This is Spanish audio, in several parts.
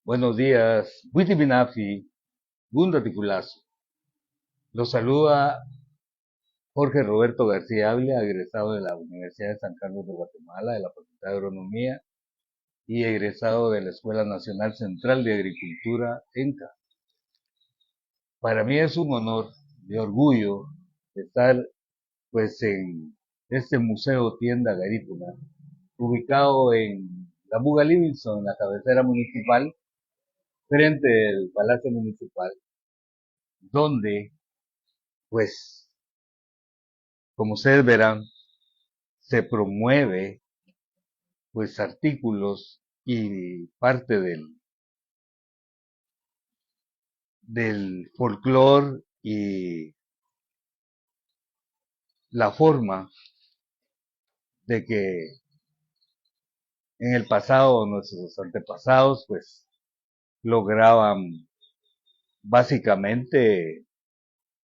Buenos días, Witi Binafi, Gunda Ticulazo. Los saluda Jorge Roberto García Ávila, egresado de la Universidad de San Carlos de Guatemala, de la Facultad de Agronomía y egresado de la Escuela Nacional Central de Agricultura, ENCA. Para mí es un honor y orgullo estar pues en este museo tienda garífuna, ubicado en la Buga Livingston, en la cabecera municipal, frente del Palacio Municipal, donde pues como ustedes verán, se promueve pues artículos y parte del folclore y la forma de que en el pasado nuestros antepasados pues lograban básicamente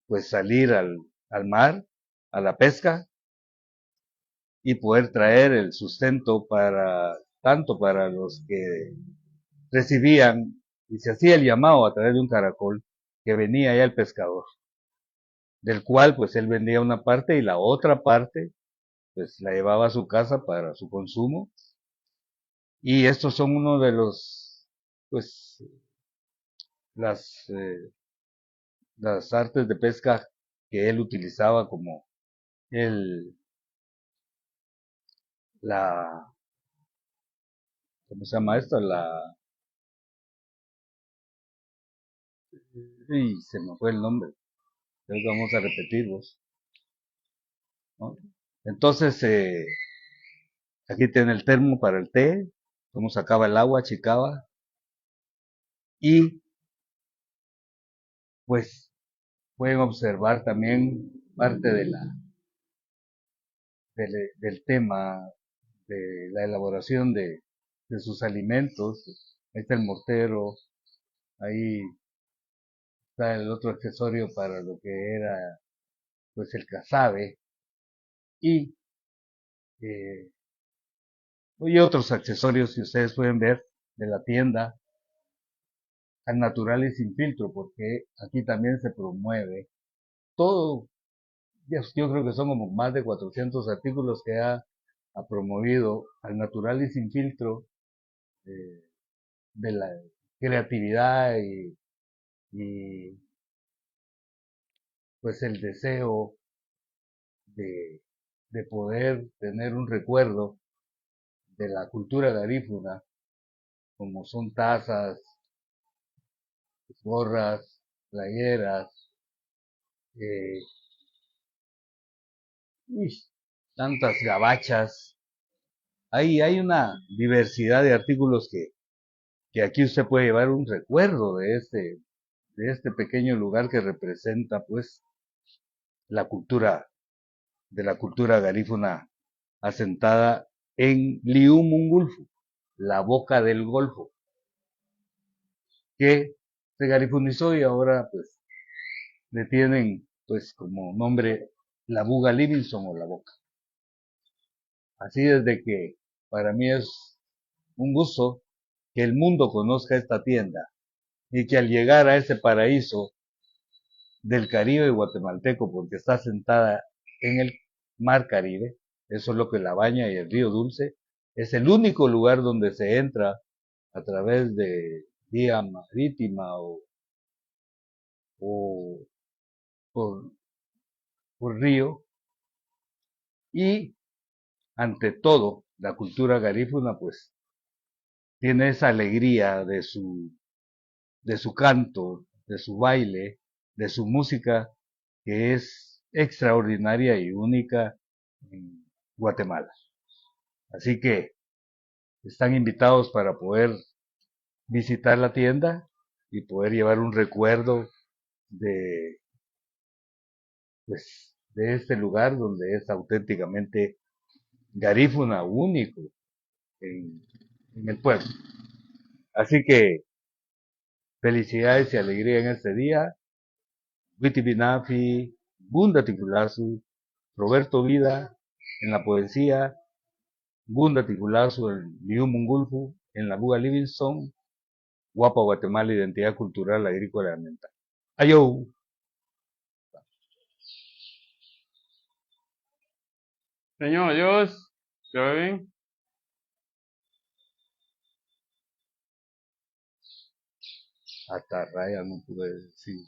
pues salir al mar, a la pesca y poder traer el sustento para tanto para los que recibían y se hacía el llamado a través de un caracol que venía ya el pescador, del cual pues él vendía una parte y la otra parte pues la llevaba a su casa para su consumo. Y estos son uno de los pues las las artes de pesca que él utilizaba como el la ¿cómo se llama esto? Se me fue el nombre. Entonces vamos a repetirlos, ¿no? Entonces aquí tiene el termo para el té, cómo sacaba el agua, chicaba y pues pueden observar también parte del tema de la elaboración de sus alimentos. Ahí está el mortero, ahí está el otro accesorio para lo que era pues el casabe y, eh, y otros accesorios que ustedes pueden ver de la tienda al natural y sin filtro, porque aquí también se promueve todo. Yo creo que son como más de 400 artículos que ha promovido al natural y sin filtro, eh, de la creatividad y, pues el deseo de, de poder tener un recuerdo de la cultura garífuna, como son tazas, gorras, playeras, eh, y tantas gabachas. Hay una diversidad de artículos que aquí usted puede llevar un recuerdo de este pequeño lugar que representa pues la cultura de la cultura garífuna asentada en Liumungulfu, la boca del Golfo, que se garifunizó y ahora pues le tienen pues como nombre la Buga Livingston o la boca. Así desde que para mí es un gusto que el mundo conozca esta tienda y que al llegar a ese paraíso del Caribe guatemalteco, porque está sentada en el mar Caribe, eso es lo que la baña y el río Dulce, es el único lugar donde se entra a través de vía marítima o por, por río, y ante todo la cultura garífuna pues tiene esa alegría de su canto, de su baile, de su música, que es extraordinaria y única en Guatemala. Así que están invitados para poder visitar la tienda y poder llevar un recuerdo de, pues, de este lugar donde es auténticamente garífuna, único en, en el pueblo. Así que felicidades y alegría en este día. Witi Binafi, Bunda Ticulazu, Roberto Vida en la poesía, Gunda Ticulazo, el Liu Mungulfu en la Buga Livingston Guapa Guatemala, identidad cultural, agrícola y ambiental. Ayou. Señor, adiós. ¿Te va bien? Hasta raya no pude decir.